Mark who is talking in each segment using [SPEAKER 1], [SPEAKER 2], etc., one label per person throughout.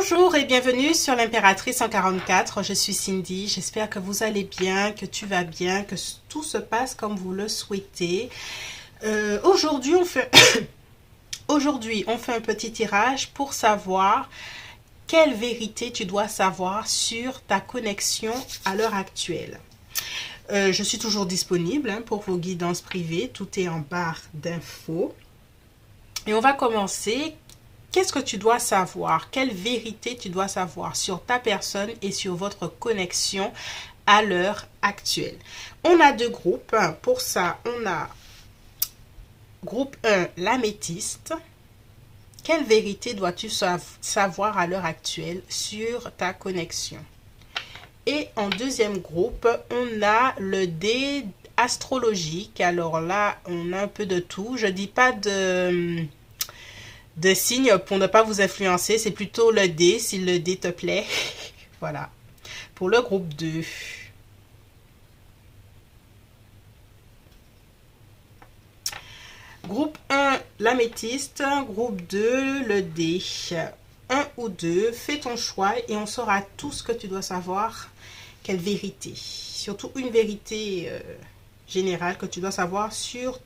[SPEAKER 1] Bonjour et bienvenue sur l'Impératrice 144, je suis Cindy, j'espère que vous allez bien, que tu vas bien, que tout se passe comme vous le souhaitez. Aujourd'hui, on fait un petit tirage pour savoir quelle vérité tu dois savoir sur ta connexion à l'heure actuelle. Je suis toujours disponible pour vos guidances privées, tout est en barre d'infos. Et on va commencer. Qu'est-ce que tu dois savoir? Quelle vérité tu dois savoir sur ta personne et sur votre connexion à l'heure actuelle? On a deux groupes. Pour ça, on a groupe 1, l'améthyste. Quelle vérité dois-tu savoir à l'heure actuelle sur ta connexion? Et en deuxième groupe, on a le dé astrologique. Alors là, on a un peu de tout. Je dis pas de signes pour ne pas vous influencer. C'est plutôt le dé, si le dé te plaît. Voilà. Pour le groupe 2. Groupe 1, l'améthyste. Groupe 2, le dé. 1 ou 2, fais ton choix et on saura tout ce que tu dois savoir. Quelle vérité. Surtout une vérité générale que tu dois savoir sur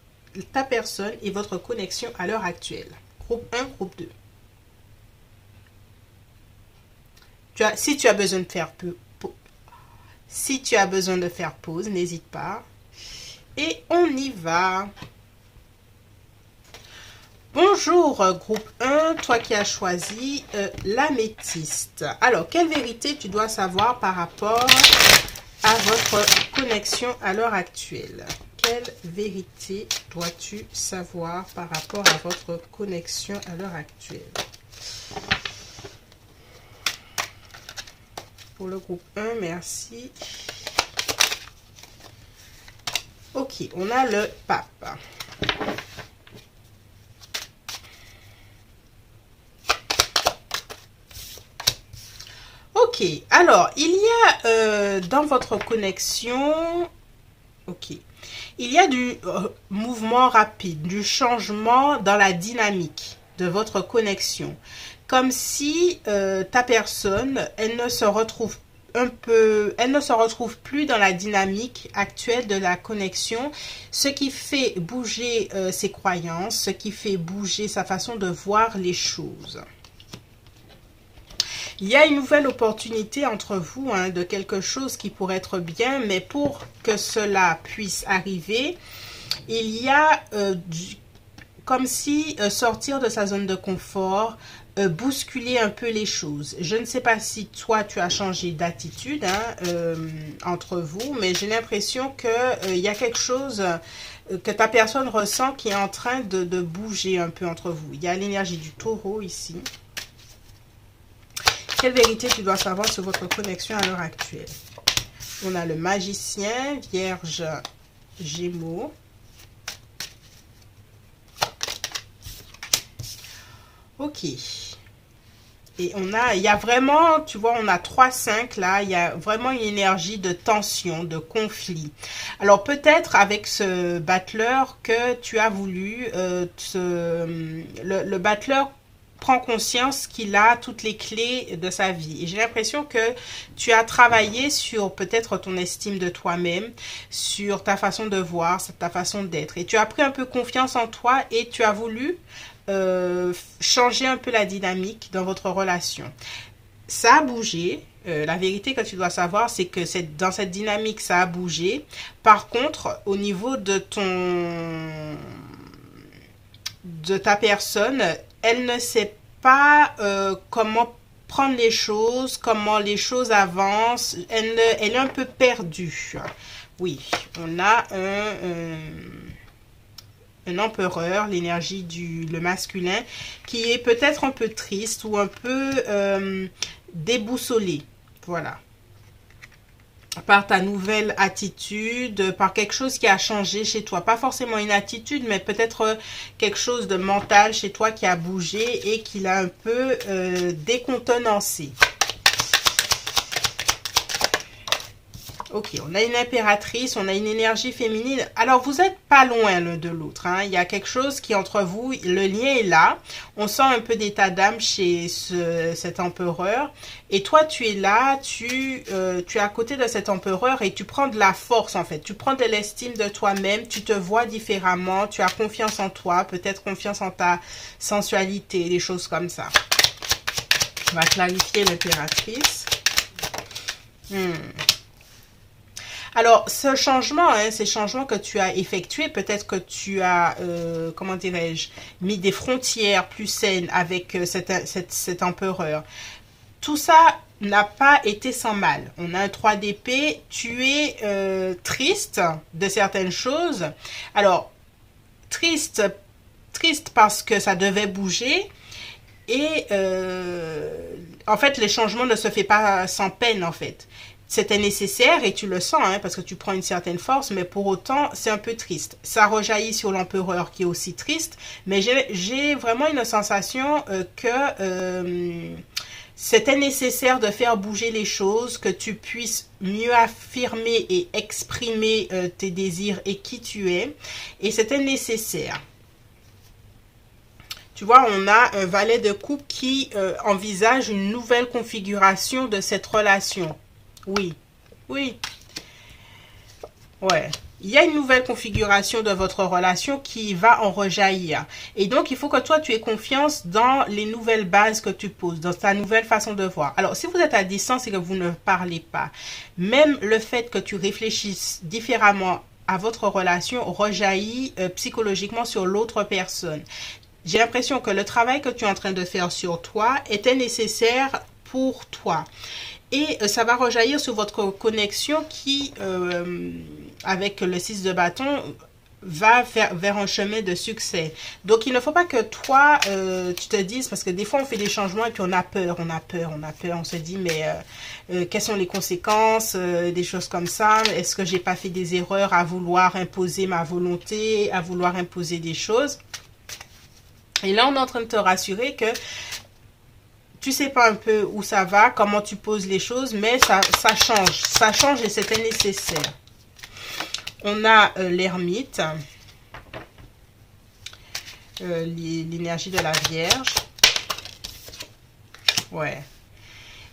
[SPEAKER 1] ta personne et votre connexion à l'heure actuelle. Groupe 1, groupe 2. Si tu as besoin de faire pause, n'hésite pas. Et on y va. Bonjour, groupe 1, toi qui as choisi l'améthyste. Alors, quelle vérité tu dois savoir par rapport à votre connexion à l'heure actuelle? Quelle vérité dois-tu savoir par rapport à votre connexion à l'heure actuelle? Pour le groupe 1, merci. Ok, on a le pape. Ok, alors, il y a dans votre connexion... Ok. Il y a du mouvement rapide, du changement dans la dynamique de votre connexion. Comme si ta personne, elle ne se retrouve plus dans la dynamique actuelle de la connexion, ce qui fait bouger ses croyances, ce qui fait bouger sa façon de voir les choses. Il y a une nouvelle opportunité entre vous, de quelque chose qui pourrait être bien, mais pour que cela puisse arriver, il y a comme si sortir de sa zone de confort, bousculer un peu les choses. Je ne sais pas si toi tu as changé d'attitude entre vous, mais j'ai l'impression qu'il y a quelque chose que ta personne ressent qui est en train de bouger un peu entre vous. Il y a l'énergie du taureau ici. Quelle vérité tu dois savoir sur votre connexion à l'heure actuelle? On a le magicien, vierge, gémeaux. Ok. Et il y a vraiment, tu vois, on a 3-5 là, il y a vraiment une énergie de tension, de conflit. Alors peut-être avec ce battleur que tu as voulu, le battleur prend conscience qu'il a toutes les clés de sa vie. Et j'ai l'impression que tu as travaillé sur peut-être ton estime de toi-même, sur ta façon de voir, ta façon d'être. Et tu as pris un peu confiance en toi et tu as voulu changer un peu la dynamique dans votre relation. Ça a bougé. La vérité que tu dois savoir, c'est que dans cette dynamique, ça a bougé. Par contre, au niveau de ta personne, elle ne sait pas comment prendre les choses, comment les choses avancent. Elle est un peu perdue. Oui, on a un empereur, l'énergie le masculin, qui est peut-être un peu triste ou un peu déboussolé. Voilà. Par ta nouvelle attitude, par quelque chose qui a changé chez toi. Pas forcément une attitude, mais peut-être quelque chose de mental chez toi qui a bougé et qui l'a un peu décontenancé. Ok, on a une impératrice, on a une énergie féminine. Alors, vous n'êtes pas loin l'un de l'autre. Hein. Il y a quelque chose qui, entre vous, le lien est là. On sent un peu d'état d'âme chez cet empereur. Et toi, tu es là, tu es à côté de cet empereur et tu prends de la force, en fait. Tu prends de l'estime de toi-même, tu te vois différemment, tu as confiance en toi, peut-être confiance en ta sensualité, des choses comme ça. On va clarifier l'impératrice. Alors, ce changement, hein, ces changements que tu as effectués, peut-être que tu as, comment dirais-je, mis des frontières plus saines avec cet empereur. Tout ça n'a pas été sans mal. On a un 3 d'épée, tu es triste de certaines choses. Alors, triste parce que ça devait bouger. Et en fait, les changements ne se font pas sans peine, en fait. C'était nécessaire et tu le sens, hein, parce que tu prends une certaine force, mais pour autant, c'est un peu triste. Ça rejaillit sur l'empereur qui est aussi triste, mais j'ai vraiment une sensation que c'était nécessaire de faire bouger les choses, que tu puisses mieux affirmer et exprimer tes désirs et qui tu es, et c'était nécessaire. Tu vois, on a un valet de coupe qui envisage une nouvelle configuration de cette relation. Oui, oui, ouais. Il y a une nouvelle configuration de votre relation qui va en rejaillir. Et donc, il faut que toi, tu aies confiance dans les nouvelles bases que tu poses, dans ta nouvelle façon de voir. Alors, si vous êtes à distance et que vous ne parlez pas, même le fait que tu réfléchisses différemment à votre relation rejaillit psychologiquement sur l'autre personne. J'ai l'impression que le travail que tu es en train de faire sur toi était nécessaire pour toi. Et ça va rejaillir sur votre connexion qui, avec le 6 de bâton, va vers un chemin de succès. Donc, il ne faut pas que toi, tu te dises, parce que des fois, on fait des changements et puis on a peur. On se dit, mais quelles sont les conséquences, des choses comme ça. Est-ce que j'ai pas fait des erreurs à vouloir imposer ma volonté, à vouloir imposer des choses? Et là, on est en train de te rassurer que tu sais pas un peu où ça va, comment tu poses les choses, mais ça change. Ça change et c'était nécessaire. On a l'ermite, l'énergie de la Vierge. Ouais.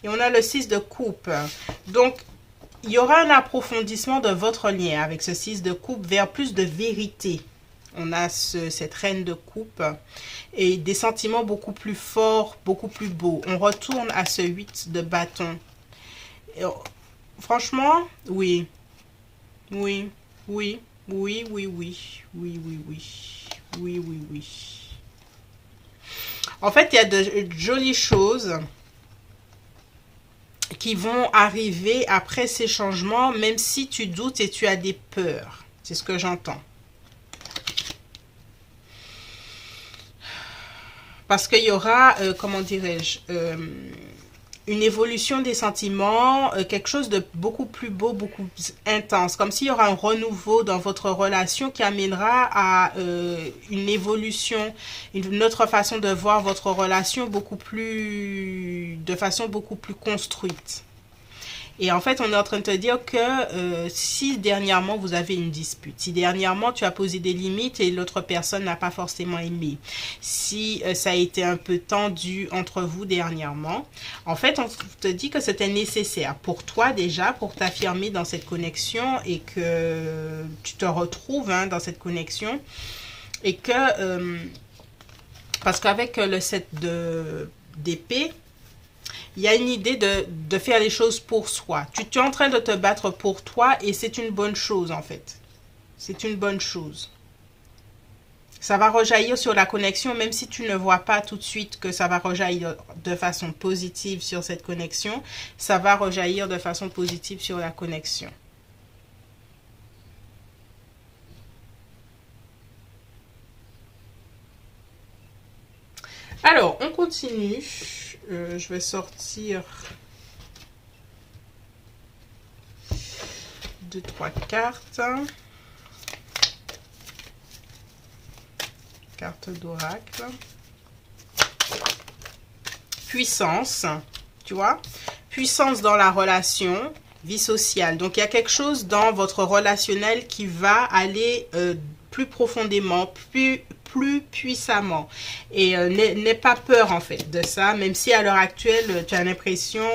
[SPEAKER 1] Et on a le 6 de coupe. Donc, il y aura un approfondissement de votre lien avec ce 6 de coupe vers plus de vérité. On a cette reine de coupe et des sentiments beaucoup plus forts, beaucoup plus beaux. On retourne à ce 8 de bâton. Et, franchement, oui. Oui, oui, oui, oui, oui, oui, oui, oui, oui, oui, oui. En fait, il y a de jolies choses qui vont arriver après ces changements, même si tu doutes et tu as des peurs. C'est ce que j'entends. Parce qu'il y aura, comment dirais-je, une évolution des sentiments, quelque chose de beaucoup plus beau, beaucoup plus intense. Comme s'il y aura un renouveau dans votre relation qui amènera à une évolution, une autre façon de voir votre relation de façon beaucoup plus construite. Et en fait, on est en train de te dire que si dernièrement vous avez une dispute, si dernièrement tu as posé des limites et l'autre personne n'a pas forcément aimé, si ça a été un peu tendu entre vous dernièrement, en fait, on te dit que c'était nécessaire pour toi déjà, pour t'affirmer dans cette connexion et que tu te retrouves dans cette connexion et que, parce qu'avec le 7 d'épée, il y a une idée de faire les choses pour soi. Tu es en train de te battre pour toi et c'est une bonne chose en fait. C'est une bonne chose. Ça va rejaillir sur la connexion, même si tu ne vois pas tout de suite que ça va rejaillir de façon positive sur cette connexion. Ça va rejaillir de façon positive sur la connexion. Alors, on continue. Je vais sortir 2-3 cartes. Carte d'oracle. Puissance, tu vois. Puissance dans la relation. vie sociale. Donc, il y a quelque chose dans votre relationnel qui va aller plus profondément, plus puissamment. Et n'aie pas peur en fait de ça, même si à l'heure actuelle tu as l'impression,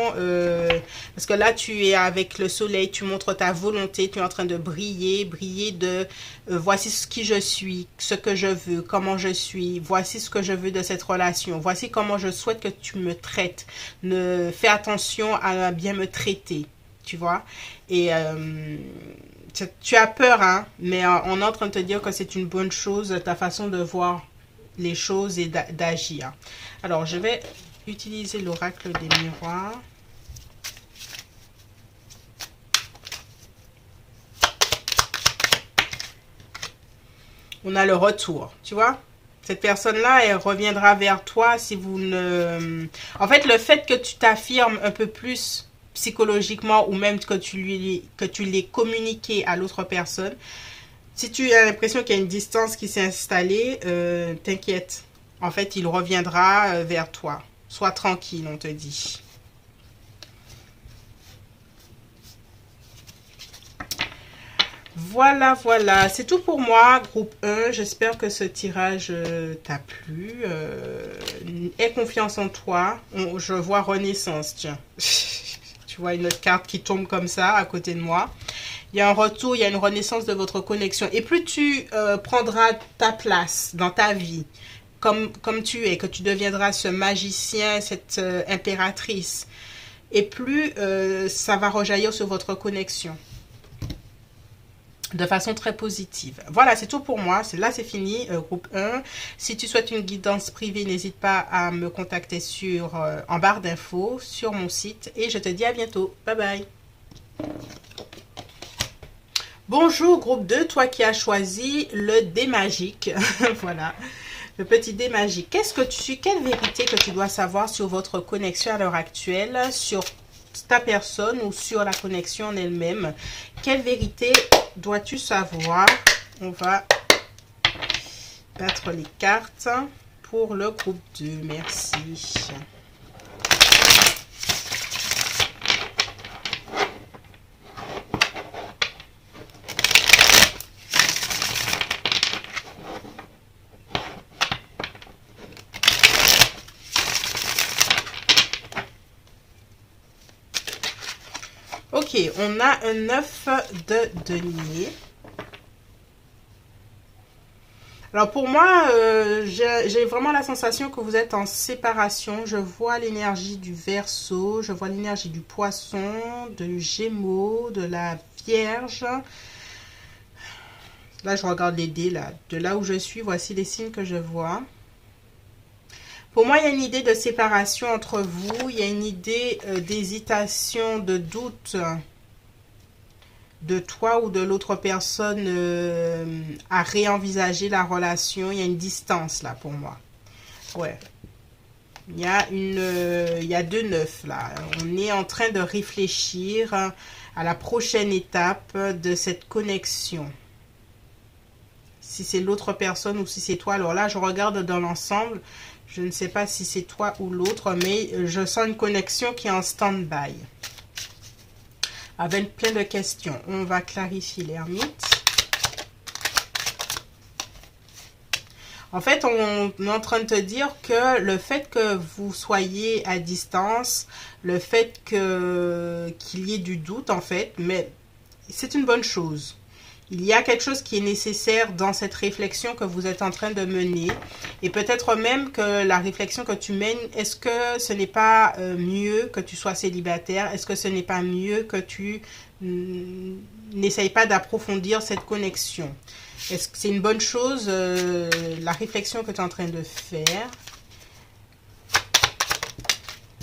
[SPEAKER 1] parce que là tu es avec le soleil, tu montres ta volonté, tu es en train de briller de voici ce qui je suis, ce que je veux, comment je suis, voici ce que je veux de cette relation, voici comment je souhaite que tu me traites, fais attention à bien me traiter, tu vois. Et tu as peur, hein, mais on est en train de te dire que c'est une bonne chose, ta façon de voir les choses et d'agir. Alors, je vais utiliser l'oracle des miroirs. On a le retour, tu vois. Cette personne-là, elle reviendra vers toi si vous ne... En fait, le fait que tu t'affirmes un peu plus psychologiquement ou même que tu l'aies communiqué à l'autre personne, si tu as l'impression qu'il y a une distance qui s'est installée, t'inquiète. En fait, il reviendra vers toi. Sois tranquille, on te dit. Voilà, voilà. C'est tout pour moi, groupe 1. J'espère que ce tirage t'a plu. Aie confiance en toi. Je vois Renaissance, tiens. Tu vois une autre carte qui tombe comme ça à côté de moi. Il y a un retour, il y a une renaissance de votre connexion. Et plus tu prendras ta place dans ta vie, comme tu es, que tu deviendras ce magicien, cette impératrice, et plus ça va rejaillir sur votre connexion. De façon très positive. Voilà, c'est tout pour moi. Là, c'est fini, groupe 1. Si tu souhaites une guidance privée, n'hésite pas à me contacter en barre d'infos, sur mon site. Et je te dis à bientôt. Bye bye. Bonjour, groupe 2. Toi qui as choisi le dé magique. Voilà, le petit dé magique. Quelle vérité que tu dois savoir sur votre connexion à l'heure actuelle, sur ta personne ou sur la connexion en elle-même? Quelle vérité dois-tu savoir? On va battre les cartes pour le groupe 2. Merci. Ok, on a un 9 de denier. Alors pour moi, j'ai vraiment la sensation que vous êtes en séparation. Je vois l'énergie du Verseau, je vois l'énergie du Poisson, du Gémeaux, de la Vierge. Là, je regarde les dés, là. De là où je suis, voici les signes que je vois. Pour moi, il y a une idée de séparation entre vous. Il y a une idée d'hésitation, de doute de toi ou de l'autre personne à réenvisager la relation. Il y a une distance là pour moi. Ouais. Il y a deux neufs là. On est en train de réfléchir à la prochaine étape de cette connexion. Si c'est l'autre personne ou si c'est toi. Alors là, je regarde dans l'ensemble. Je ne sais pas si c'est toi ou l'autre, mais je sens une connexion qui est en stand-by. Avec plein de questions. On va clarifier l'ermite. En fait, on est en train de te dire que le fait que vous soyez à distance, le fait qu'il y ait du doute, en fait, mais c'est une bonne chose. Il y a quelque chose qui est nécessaire dans cette réflexion que vous êtes en train de mener. Et peut-être même que la réflexion que tu mènes, est-ce que ce n'est pas mieux que tu sois célibataire? Est-ce que ce n'est pas mieux que tu n'essayes pas d'approfondir cette connexion? Est-ce que c'est une bonne chose, la réflexion que tu es en train de faire?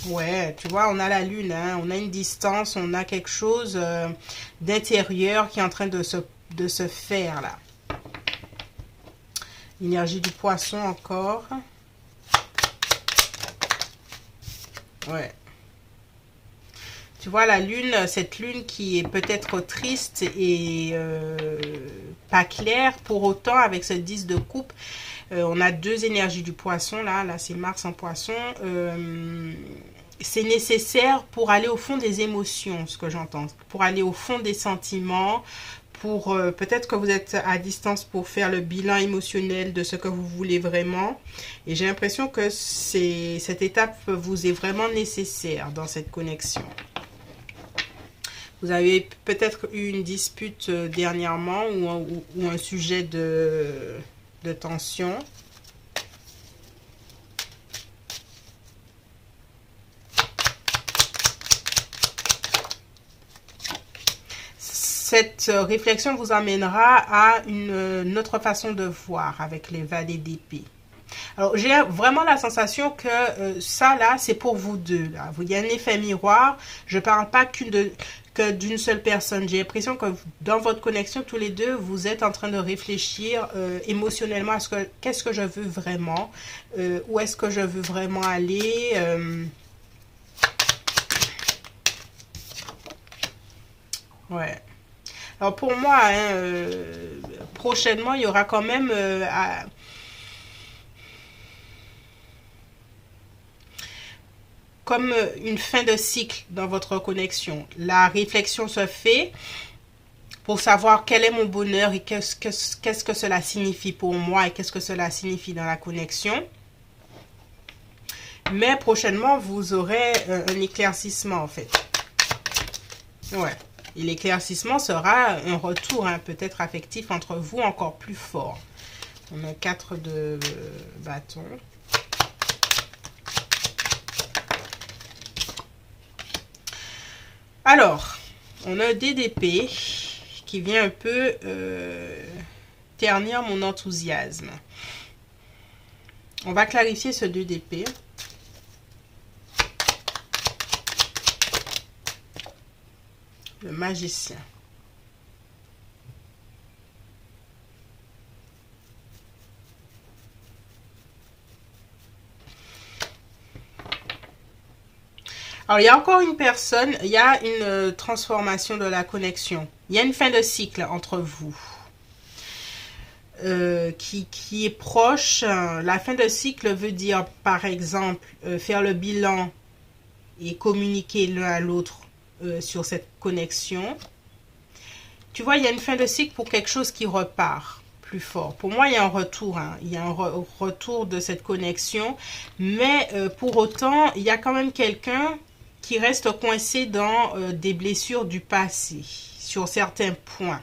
[SPEAKER 1] Ouais, tu vois, on a la lune, hein, on a une distance, on a quelque chose d'intérieur qui est en train de se faire là. L'énergie du Poisson encore. Ouais. Tu vois la lune, cette lune qui est peut-être triste et pas claire. Pour autant, avec ce 10 de coupe, on a deux énergies du Poisson là. Là, c'est Mars en Poisson. c'est nécessaire pour aller au fond des émotions, ce que j'entends, pour aller au fond des sentiments, pour peut-être que vous êtes à distance pour faire le bilan émotionnel de ce que vous voulez vraiment. Et j'ai l'impression que cette étape vous est vraiment nécessaire dans cette connexion. Vous avez peut-être eu une dispute dernièrement ou un sujet de tension. Cette réflexion vous amènera à une autre façon de voir avec les valets d'épée. Alors, j'ai vraiment la sensation que ça, là, c'est pour vous deux. Là. Il y a un effet miroir. Je ne parle pas que d'une seule personne. J'ai l'impression que dans votre connexion, tous les deux, vous êtes en train de réfléchir émotionnellement à qu'est-ce que je veux vraiment, où est-ce que je veux vraiment aller. Ouais. Alors pour moi, hein, prochainement, il y aura quand même comme une fin de cycle dans votre connexion. La réflexion se fait pour savoir quel est mon bonheur et qu'est-ce que cela signifie pour moi et qu'est-ce que cela signifie dans la connexion. Mais prochainement, vous aurez un éclaircissement en fait. Ouais. Et l'éclaircissement sera un retour hein, peut-être affectif entre vous encore plus fort. On a 4 de bâtons. Alors, on a un dé d'épée qui vient un peu ternir mon enthousiasme. On va clarifier ce 2 d'épée. Le magicien. Alors, il y a encore une personne, il y a une transformation de la connexion. Il y a une fin de cycle entre vous qui est proche. La fin de cycle veut dire, par exemple, faire le bilan et communiquer l'un à l'autre sur cette connexion. Tu vois, il y a une fin de cycle pour quelque chose qui repart plus fort. Pour moi, il y a un retour. Hein. Il y a un retour de cette connexion. Mais pour autant, il y a quand même quelqu'un qui reste coincé dans des blessures du passé, sur certains points.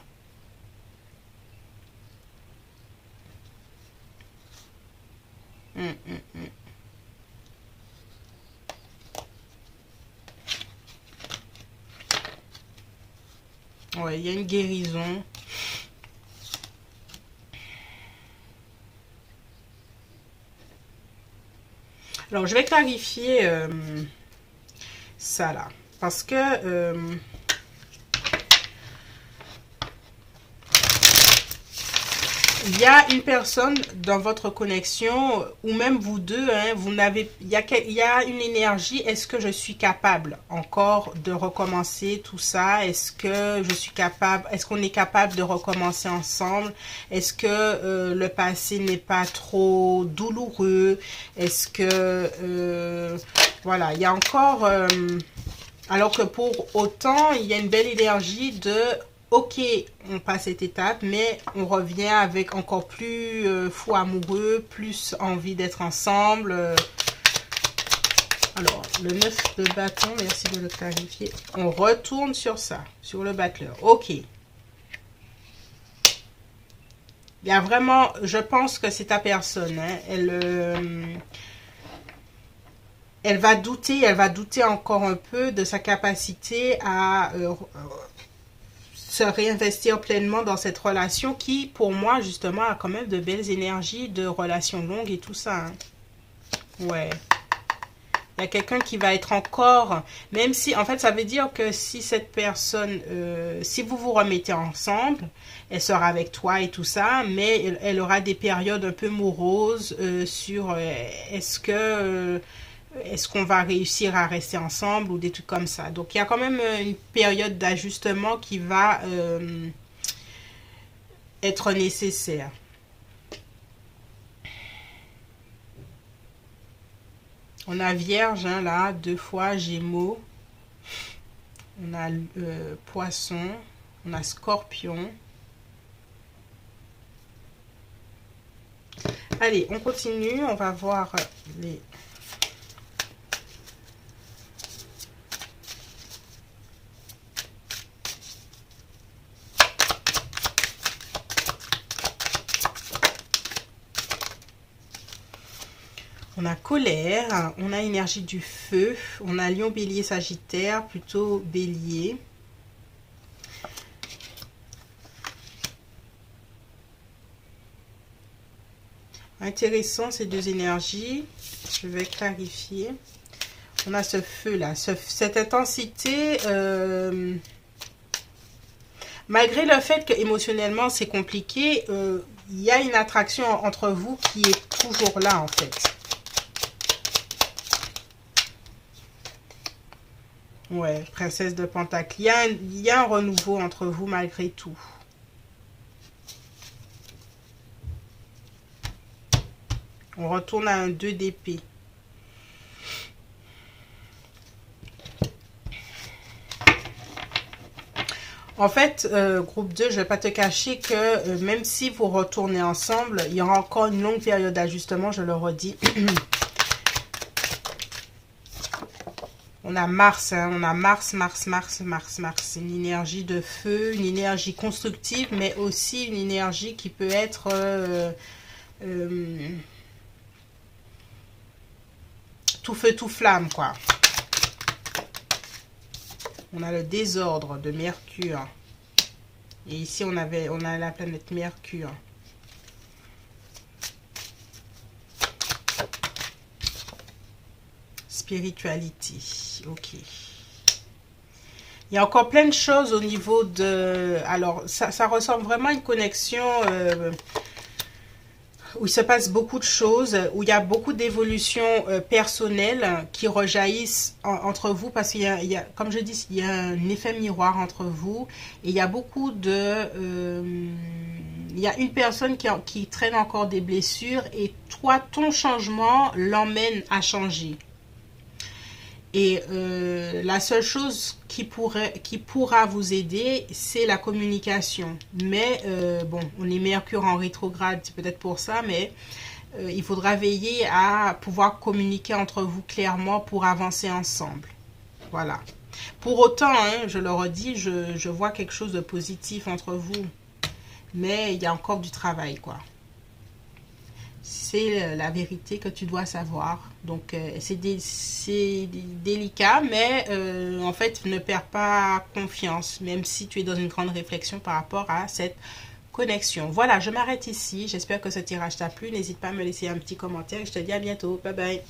[SPEAKER 1] Ouais, il y a une guérison. Alors, je vais clarifier ça là. Parce que il y a une personne dans votre connexion, ou même vous deux, hein, il y a une énergie. Est-ce que je suis capable encore de recommencer tout ça? Est-ce que je suis capable, est-ce qu'on est capable de recommencer ensemble? Est-ce que le passé n'est pas trop douloureux? Est-ce que, voilà, il y a encore, alors que pour autant, il y a une belle énergie de ok, on passe cette étape, mais on revient avec encore plus fou amoureux, plus envie d'être ensemble. Alors, le 9 de bâton, merci de le clarifier. On retourne sur ça, sur le battleur. Ok. Il y a vraiment, je pense que c'est ta personne. Hein, elle va douter encore un peu de sa capacité à se réinvestir pleinement dans cette relation qui, pour moi, justement, a quand même de belles énergies de relation longue et tout ça. Hein. Ouais. Il y a quelqu'un qui va être encore, même si, en fait, ça veut dire que si cette personne, si vous vous remettez ensemble, elle sera avec toi et tout ça, mais elle aura des périodes un peu moroses sur est-ce qu'on va réussir à rester ensemble ou des trucs comme ça. Donc, il y a quand même une période d'ajustement qui va être nécessaire. On a Vierge, hein, là, 2 fois, Gémeaux. On a Poisson. On a Scorpion. Allez, on continue. On va voir les... On a colère, on a énergie du feu, on a lion, bélier, sagittaire, plutôt bélier. Intéressant ces deux énergies, je vais clarifier. On a ce feu là, cette intensité, malgré le fait que émotionnellement c'est compliqué, il y a une attraction entre vous qui est toujours là en fait. Ouais, princesse de Pentacle. Il y a un renouveau entre vous malgré tout. On retourne à un 2 d'épée. En fait, groupe 2, je ne vais pas te cacher que même si vous retournez ensemble, il y aura encore une longue période d'ajustement, je le redis. On a Mars, hein, on a Mars. Une énergie de feu, une énergie constructive, mais aussi une énergie qui peut être tout feu, tout flamme, quoi. On a le désordre de Mercure. Et ici, on a la planète Mercure. Spiritualité, ok. Il y a encore plein de choses au niveau de... Alors, ça ressemble vraiment à une connexion où il se passe beaucoup de choses, où il y a beaucoup d'évolutions personnelles qui rejaillissent entre vous, parce qu'il y a, comme je dis, il y a un effet miroir entre vous, et il y a beaucoup de... il y a une personne qui traîne encore des blessures, et toi, ton changement l'emmène à changer. Et la seule chose qui pourra vous aider, c'est la communication. Mais bon, on est Mercure en rétrograde, c'est peut-être pour ça, mais il faudra veiller à pouvoir communiquer entre vous clairement pour avancer ensemble. Voilà. Pour autant, hein, je le redis, je vois quelque chose de positif entre vous. Mais il y a encore du travail, quoi. C'est la vérité que tu dois savoir. Donc, c'est délicat, mais en fait, ne perds pas confiance, même si tu es dans une grande réflexion par rapport à cette connexion. Voilà, je m'arrête ici. J'espère que ce tirage t'a plu. N'hésite pas à me laisser un petit commentaire. Je te dis à bientôt. Bye bye.